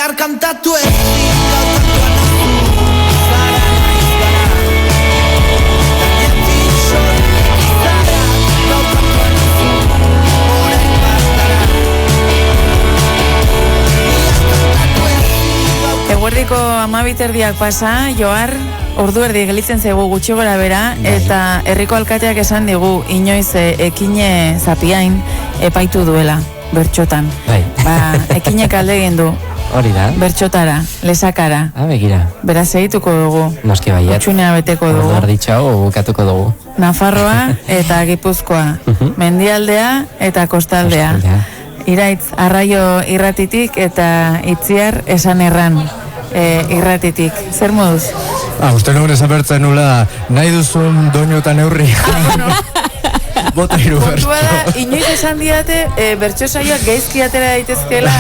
bihar kantatu ezin gauzatuan azu zara naiz gara gainetik soilik izara gauzatuan azu orain bastara Eguerdiko 12 pasa, Johar, ordu erdi gelitzen zaigu gutxi gora bera, eta herriko alkateak esan digu inoiz ekine zapiain epaitu duela, bertxotan. Ekinek alde egin du. Hori da. Bertxotara, lesakara. Begira. Beraz egituko dugu. Noski baiet. Utxunea beteko dugu. Ordu erditxau bukatuko dugu. Nafarroa eta Gipuzkoa. Mendialdea eta kostaldea. Iraitz, Arraio irratitik eta Itziar esan erran irratitik. Zer moduz? Uste nuen esabertzen nula nahi duzun doinu eta neurri. Bota iru bertso. Kontua da, inoiz esan diate bertso saioak gaizki atera daitezkela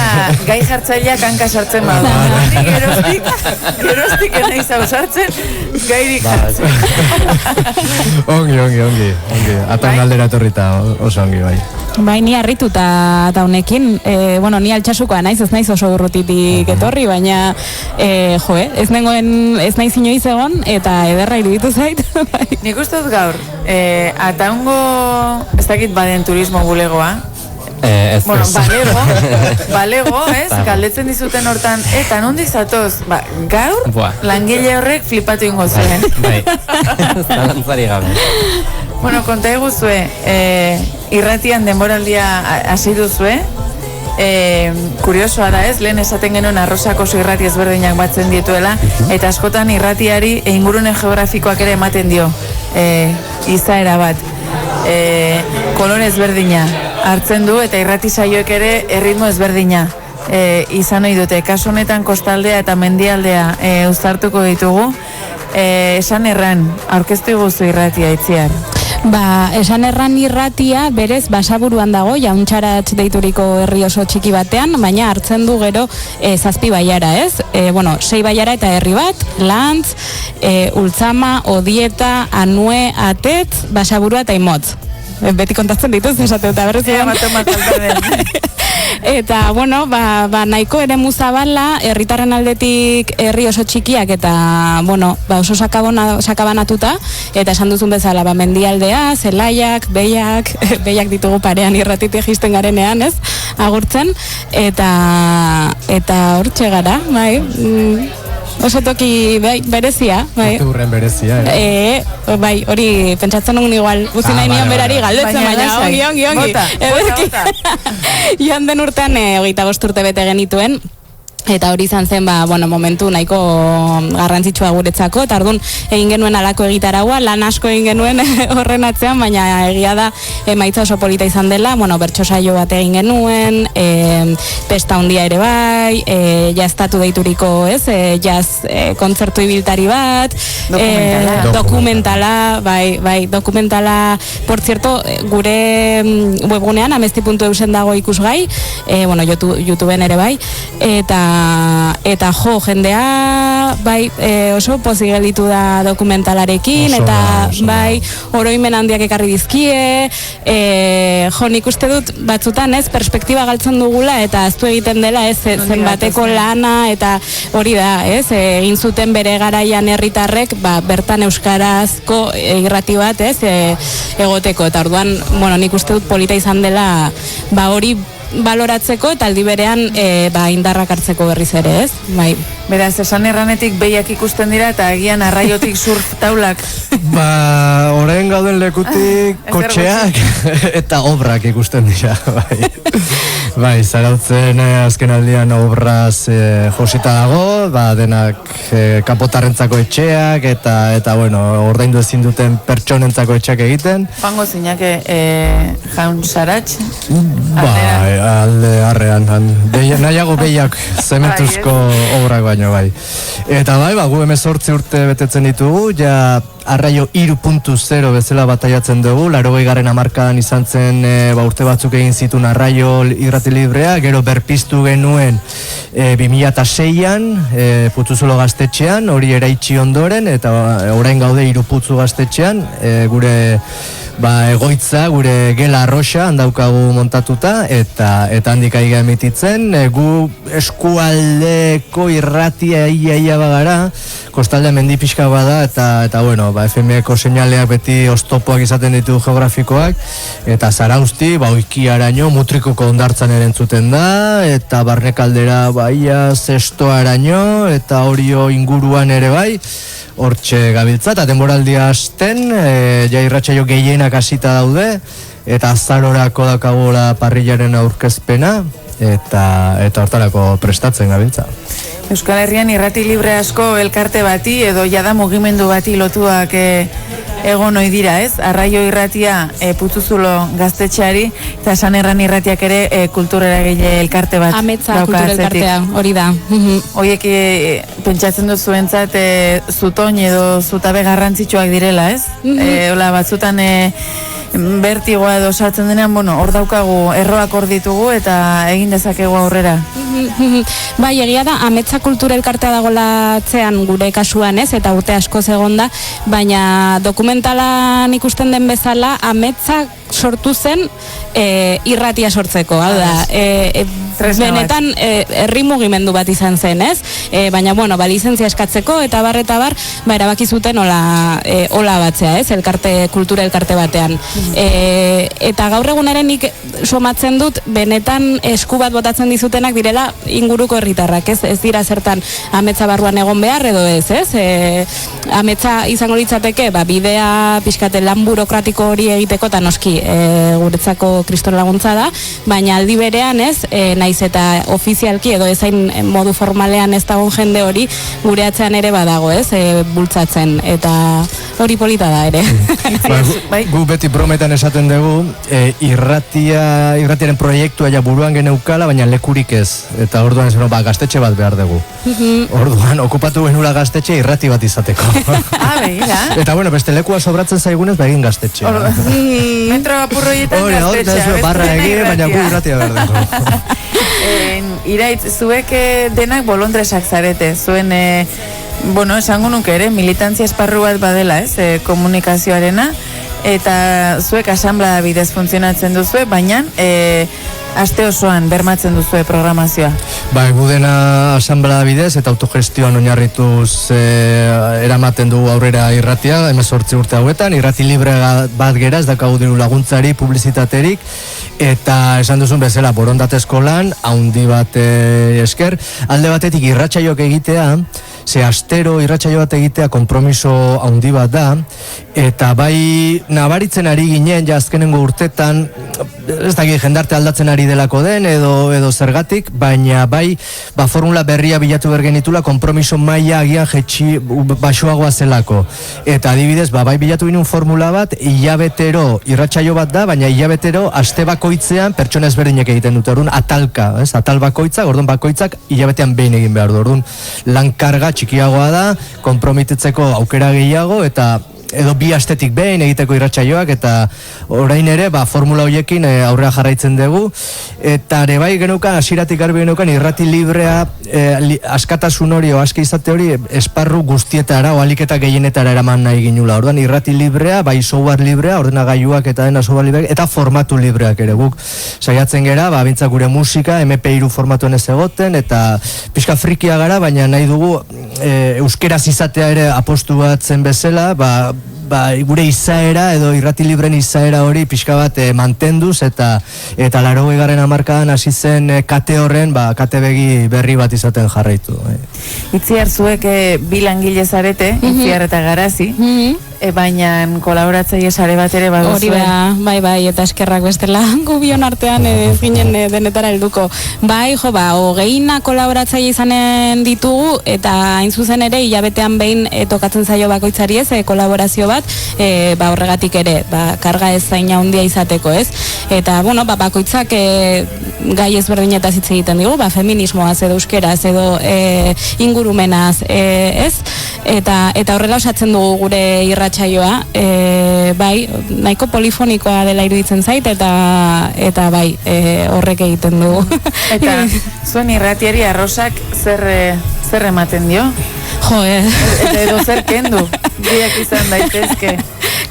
gai jartzaileak hanka sartzen badu. Geroztik enaiz hau sartzen, gairik jartzen. Ongi. Atan aldera torrita oso ongi bai. Bai, ni harrituta da honekin, ni Altsasukoa naiz, ez naiz oso urrutitik etorri, baina ez naiz inoiz egon, eta ederra iruditu zait. Nik uste dut gaur, Ataungo, ez dakit baden turismo bulegoa, balego, ez? Galdetzen dizuten hortan, eta nondik zatoz? Gaur, langile horrek flipatu ingo zuen. Bai, zalantzari gabe. Konta eguzue, irratian denboraldia hasi duzue, kuriosoa da ez, lehen esaten genuen arrosak oso irrati ezberdinak batzen dituela, eta askotan irratiari ingurune geografikoak ere ematen dio, izaera bat, kolore ezberdina hartzen du, eta irrati saioek ere erritmo ezberdina izan ohi dute. Kasu honetan kostaldea eta mendialdea uztartuko ditugu, esan erran, aurkeztu iguzu irratia, Itziar. Esan erran irratia berez Basaburuan dago, Jauntxaratz deituriko herri oso txiki batean, baina hartzen du gero 7 baiara, ez? 6 baiara eta herri bat, Lantz, Ultzama, Odieta, Anue, Atetz, Basaburua eta Imotz. Beti kontatzen dituz, esate eta berrez eta, nahiko ere muzabala, herritarren aldetik herri oso txikiak eta, oso sakabanatuta, eta esan duzun bezala, mendialdea, zelaiak, behiak ditugu parean irratitik jisten garenean, ez? Agurtzen, eta hortxe gara, bai, oso toki berezia, bai. Urren berezia, bai, hori pentsatzen nugun igual, uzi nahi nion berari galdetzen, baina ongi. Joan den urtean 25 urte bete genituen, eta hori izan zen, momentu nahiko garrantzitsua guretzako, eta orduan egin genuen alako egitaragua, lan asko egin genuen horren atzean, baina egia da emaitza oso polita izan dela, bertso saio bat egin genuen, pesta handia ere bai, jaztatu deituriko, ez, jaz kontzertu ibiltari bat, dokumentala, dokumentala, por cierto, gure webgunean, amesti.eusen dago ikusgai, YouTubeen ere bai, eta jendea oso pozik gelditu da dokumentalarekin, eta oroimen handiak ekarri dizkie, nik uste dut batzutan ez, perspektiba galtzen dugula, eta aztu egiten dela ez, zenbateko lana, eta hori da, ez, egin zuten bere garaian herritarrek, bertan euskarazko irrati bat, ez, egoteko, eta orduan, nik uste dut polita izan dela, hori baloratzeko eta aldi berean indarrak hartzeko berriz ere, ez? Bai. Beraz, esan erranetik behiak ikusten dira eta egian arraiotik surf taulak. Orain gauden lekutik kotxeak eta obrak ikusten dira, bai. Bai, Zarautzen azken aldian obraz josita dago, denak kapotarrentzako etxeak eta ordaindu ezin duten pertsonentzako etxeak egiten. Fango zinake Jauntxaratz? Bai, alde harrean, nahiago behiak zementuzko obrak baino, bai. Eta bai, gu 18 urte betetzen ditugu, ja Arraio 3.0 bezala bataiatzen dugu, 80. hamarkadan izan zen urte batzuk egin zituen Arraio irrati librea, gero berpiztu genuen 2006an Putzuzulo gaztetxean, hori eraitsi ondoren, eta orain gaude Iruputzu gaztetxean, gure egoitza gure gela arroxa handaukagu montatuta eta handik aiga emititzen, gu eskualdeko irratia iaia bagara, kostaldea mendi pixka bada eta bueno, FM-ko seinaleak beti oztopoak izaten ditu geografikoak eta Zarausti, Oikiaraino, Mutrikuko hondartzan erentzuten da eta Barnekaldera baia Zestoaraino eta Orio inguruan ere bai, hortxe gabiltza eta denboraldia hasten, ja irratsaio gehienak hasita daude eta azarorako dakagola parrillaren aurkezpena eta hortarako prestatzen gabiltza. Euskal Herrian irrati libre asko elkarte bati edo jada mugimendu bati lotuak egon ohi dira, ez? Arraio irratia Putzuzulo gaztetxeari eta Sanerran irratiak ere kultureragile elkarte bat. Ametza kultura elkartea, hori da. Hoiek pentsatzen duzuentzat zutoin edo zutabe garrantzitsuak direla, ez? Hola, batzutan bertigoa edo sartzen denean, hor daukagu erroak hor ditugu eta egin dezakegu aurrera. Bai, egia da, Ametza kultura elkartea dagolatzean gure kasuan, ez? Eta urte asko egonda, baina dokumentalan ikusten den bezala Ametza sortu zen irratia sortzeko, hau da, benetan herri mugimendu bat izan zen, ez? Baina, lizentzia eskatzeko eta bar, erabaki zuten hola batzea, ez? Kultura elkarte batean. Eta gaur egunaren nik somatzen dut, benetan esku bat botatzen dizutenak direla inguruko herritarrak, ez dira zertan Ametza barruan egon behar edo ez? Ametza izango litzateke, bidea pixkate lan burokratiko hori egiteko eta noski guretzako kriston laguntza da, baina aldi berean ez, naiz eta ofizialki edo ezain modu formalean ez dagoen jende hori gure atzean ere badago, ez, bultzatzen, eta hori polita da ere. Gu beti brometan esaten dugu, irratiaren proiektua ja buruan geneukala, baina lekurik ez, eta orduan ez gaztetxe bat behar dugu. Orduan, okupatu genula gaztetxe irrati bat izateko. Eta beste lekua sobratzen zaigunez, egin gaztetxe. Metro apurroietan gaztetxea. Barra egin, baina gu irratia behar dugu. Iraitz, zuek denak bolondresak zarete, zuen, esango nuke ere, militantzia esparru bat badela, ez, komunikazioarena, eta zuek asamblea bidez funtzionatzen duzue, baina aste osoan bermatzen duzue programazioa. Gu dena asamblea bidez eta autogestioan oinarrituz eramaten dugu aurrera irratia, 18 urte hauetan, irrati libre bat gera, ez daukagu diru laguntzari, publizitaterik, eta esan duzun bezala, borondatezko lan, haundi bat esker, alde batetik irratsaiok egitea, ze astero irratsaio bat egitea konpromiso haundi bat da, eta bai nabaritzen ari ginen, ja azkenengo urtetan, ez dakit jendarte aldatzen ari delako den, edo zergatik, baina bai, formula berria bilatu bergenitula, konpromiso maila agian jetxi basuagoa zelako. Eta adibidez, bai bilatu ginen formula bat, hilabetero irratsaio bat da, baina hilabetero aste bakoitzean pertsona ezberdinek egiten dute, orduan atalka, atal bakoitzak, orduan bakoitzak hilabetean behin egin behar du, orduan lan karga txikiagoa da, konpromititzeko aukera gehiago, eta edo bi astetik behin egiteko irratsaioak, eta orain ere, formula horiekin aurrera jarraitzen dugu, eta ere bai geneukan, hasieratik garbi geneukan, irrati librea, askatasun hori, aski izate hori, esparru guztietara, aliketa gehienetara eraman nahi ginula, orduan irrati librea, bai software librea, ordenagailuak eta dena software librea, eta formatu libreak ere, guk saiatzen gera, bintzak gure musika, MP3 formatuen ez egoten, eta pixka frikia gara, baina nahi dugu euskeraz izatea ere apostu bat zen bezala, gure izaera edo irrati libren izaera hori pixka bat mantenduz eta 80. hamarkadan hasi zen kate horren, kate begi berri bat izaten jarraitu. Itziar zuek bi langile zarete, Itziar eta Garazi, baina kolaboratzaile sare bat ere baduzuen. Hori bai, eta eskerrak bestela gubion artean ez ginen denetara helduko. Bai, 20 kolaboratzaile izanen ditugu, eta hain zuzen ere hilabetean behin tokatzen zaio bakoitzari ez, kolaborazio bat, horregatik ere, karga ez zaina handia izateko ez. Eta, bakoitzak gai ezberdinetaz hitz egiten digu, feminismoaz edo euskeraz edo ingurumenaz ez, eta horrela osatzen dugu gure irratsaioa, bai, nahiko polifonikoa dela iruditzen zait, eta bai, horrek egiten dugu. Eta zuen irratiari arrosak zer ematen dio? Jo, edo zer kendu, biak izan daitezke.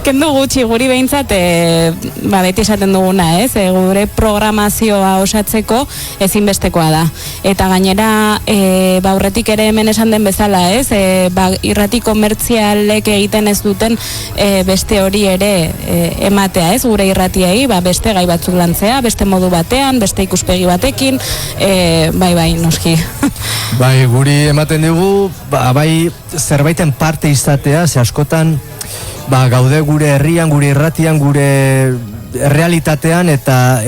kendu gutxi guri behintzat, beti esaten duguna, ez? Gure programazioa osatzeko ezinbestekoa da. Eta gainera, aurretik ere hemen esan den bezala, ez? Irrati komertzialek egiten ez duten beste hori ere ematea, ez? Gure irratiei, beste gai batzuk lantzea, beste modu batean, beste ikuspegi batekin, bai, noski. Bai, guri ematen dugu, bai, zerbaiten parte izatea, ze askotan, gaude gure herrian, gure irratian, gure realitatean eta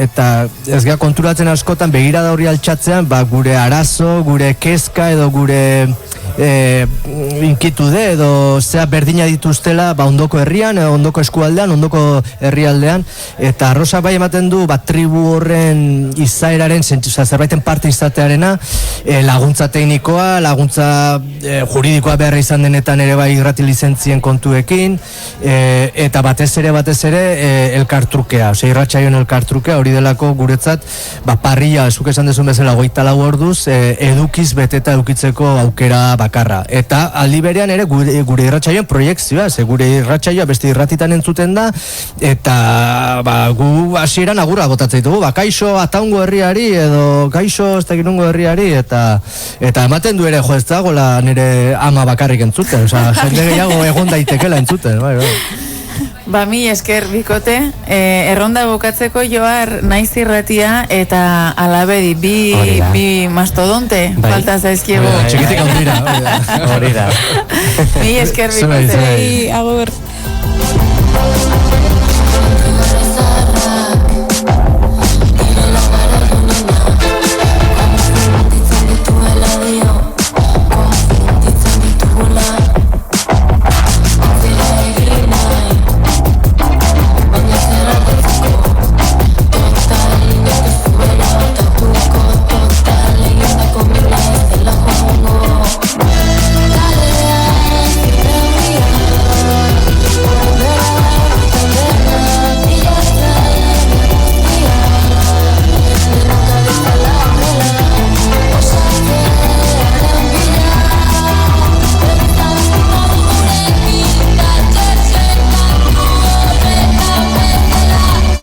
ez gara konturatzen askotan begirada hori altxatzean, gure arazo, gure kezka edo gure inkitude edo zea berdina dituztela ondoko herrian, ondoko eskualdean, ondoko herrialdean, eta Rosa bai ematen du tribu horren izaeraren, zerbaiten parte izatearena, laguntza teknikoa, laguntza juridikoa beharra izan denetan ere bai irrati lizentzien kontuekin, eta batez ere elkartrukea, irratsaioen elkartrukea, hori delako guretzat, parrilla, zuk esan dezun bezala 24 orduz, edukiz beteta edukitzeko aukera bakarra. Eta aldi berean ere gure irratsaioen proiektzioa, gure irratsaioa beste irratitan entzuten da, eta gu hasieran agurra botatzen ditugu, kaixo ataungo herriari edo kaixo ez dakinungo herriari, eta ematen du ere, ez dagoela nire ama bakarrik entzuten, jende gehiago egon daitekela entzuten, bai. Mi esker bikote, erronda bukatzeko Joar naiz irratia eta Alabedi, bi mastodonte, falta zaizkiego. Txikitik handira, hori da. Mi esker bikote. Agur.